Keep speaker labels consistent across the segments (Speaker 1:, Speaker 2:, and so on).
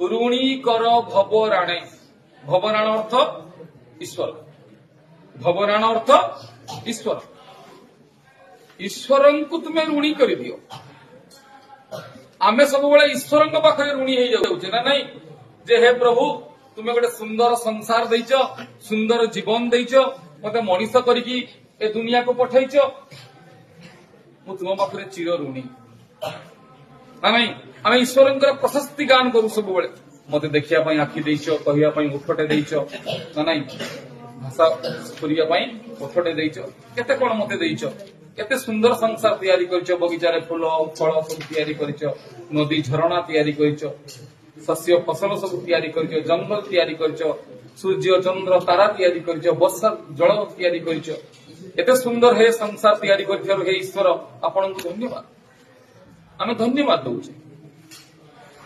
Speaker 1: ऋणी कर भवराणे। भवराण अर्थ ईश्वर, भवराण अर्थ ईश्वर। ईश्वर को तुम्हें ऋणी कर दियो। आमे सब बड़े ईश्वर पाखे ऋणी हो जाऊे ना नहीं जे हे प्रभु तुम्हें गोटे सुंदर संसार देच, सुंदर जीवन देच, मत मनीष करिकी ए दुनिया को पठेच, मु तुम पाखे चिर ऋणी ना नहीं। आम ईश्वर प्रशस्ति गान करू सब बेले, मत देखिया आखि देच, कहवाई ओठटे देच ना नहीं, भाषा करने ओठटे देच, केते कौन मत देच, केते सुंदर संसार तैयारी करिच, बगीचारे फूल फल सब तैयारी करिच, नदी झरणा तैयारी करिच, शस्य फसल सब तैयारी करिच, जंगल तैयारी करिच, सूर्य चंद्र तारा तैयारी करिच, वर्षा जल तैयारी करिच, एते सुंदर हे संसार तैयारी करिथार हे ईश्वर आपन को धन्यवाद। आमे धन्यवाद दउछे,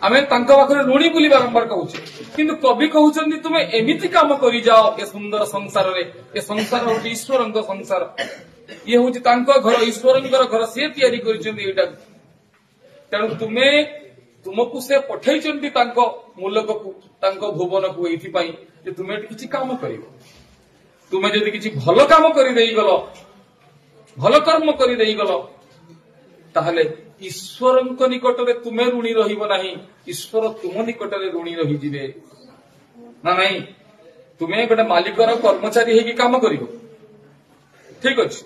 Speaker 1: आमे तांका पाखरे ऋणी बोली बारंबार कहूछे, किंतु कवि कहउछन्ती तुमे एमिति काम करि जाओ ए सुंदर संसार रे। ए संसार होती ईश्वरंक संसार, ये हूँ घर, ईश्वर घर सी तैयारी कर। तेणु तुम्हें तुमको से पठे मूलक को भुवन को ये तुम्हें किसी काम कर, तुम्हें जदि किसी भल काम कर भल कर्म कर ताहले ईश्वर निकट में तुम्हें ऋणी रहा, ईश्वर तुम निकट में ऋणी रही ना नहीं। तुम्हें गोटे मालिकर कर्मचारी होगी काम कर, ठीक अच्छे,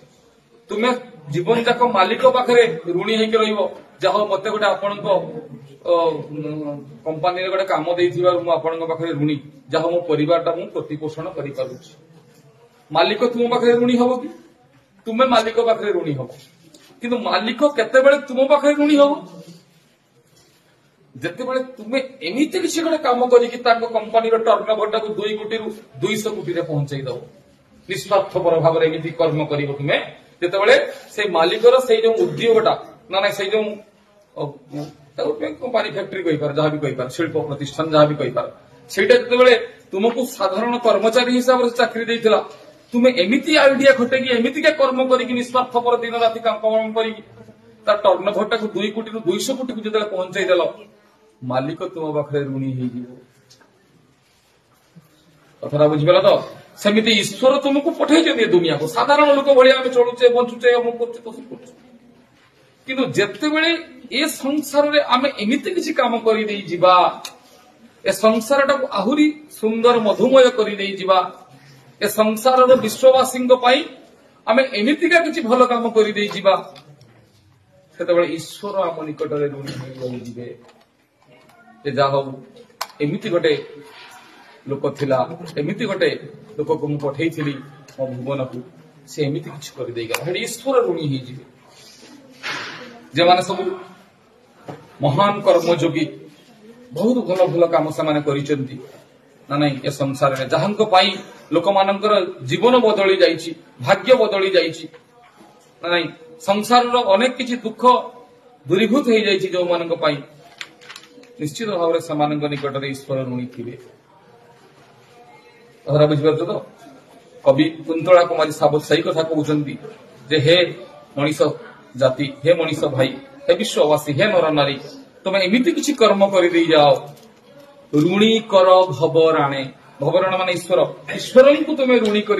Speaker 1: तुम्हें जीवन जाक मालिक पाखे ऋणी होकर रहा मत गोटे आपण कंपानी गोटे कम पाखे ऋणी जहा मो परिवार मु प्रतिपोषण कर मालिक तुम पाखे ऋणी हम कि तुम्हें मालिक पाखे ऋणी हम, किंतु मालिक केतेबेले तुम पाखे ऋणी हम जितेबाला तुम्हें एमती किसी गोटे कम कंपानी टर्नओवर टाक 2 कोटी रु 200 कोटी पहुंचाई दब निस्वार्थपर भाव में एमती कर्म कर तुम्हें जितेबाला से मालिकर से जो उद्योगटा ना ना से जो कंपानी फैक्ट्री कहीपर जहाँ भी कहीपर शिल्प प्रतिष्ठान जहाँ भी कहीपर सेटा जितेबाला तुमको साधारण कर्मचारी हिसाब से चाकरी देइथिला तुम्हें एमती आइडिया खटेगी एमती कर्म करी निस्वार्थपर दिन राति काम करी टर्नओवर टाक 2 कोटी रु 200 कोटी को जितेबाला पहुंचाई देल मालिक तुम पाखे ऋणी कथा बुझीगला तो। सेमिति ईश्वर तुमको पठे दुनिया को साधारण लोक भाई चलुचे बंचुचे किंतु जेतेबेले ए संसार रे आमे एमिति किछि काम करि देई जिबा ए संसार टाको आहुरी सुंदर मधुमय करि देई जिबा ए संसार रो विश्ववासी पई आमे एमितिका किछि भलो काम करि देई जिबा सेतेबेले ईश्वर आम निकट रे ऋणी होई जिबे। ए जा हो एमिति गोटे लोक थिला एमिति गोटे लोक को मु पठेई थिली मो भुवन को से एमिति किछ कर देई गला ईश्वर ऋणी होई जिबे। जे माने सब महान कर्मयोगी बहुत भल भल काम से माने करिसेंती ना नहीं ए संसार में जहांको पाई लोक मानकर जीवन बदली जाइछि भाग्य बदली जाइछि ना नहीं संसार रो अनेक किछि दुख दूरीभूत हो जाइछि जो मानक पाई निश्चित भाव में समान निकट में ईश्वर ऋणी थे। बुझिपार तो कवि कुंतला कुमारी साबत सही कथा कहते जे हे मनीष जाति हे मनीष भाई हे विश्ववासी हे नर नारी तुम्हें एमती किसी कर्म कर जाओ ऋणी कर भवराणे। भवराण मान ईश्वर, ईश्वर को तुम्हें ऋणी कर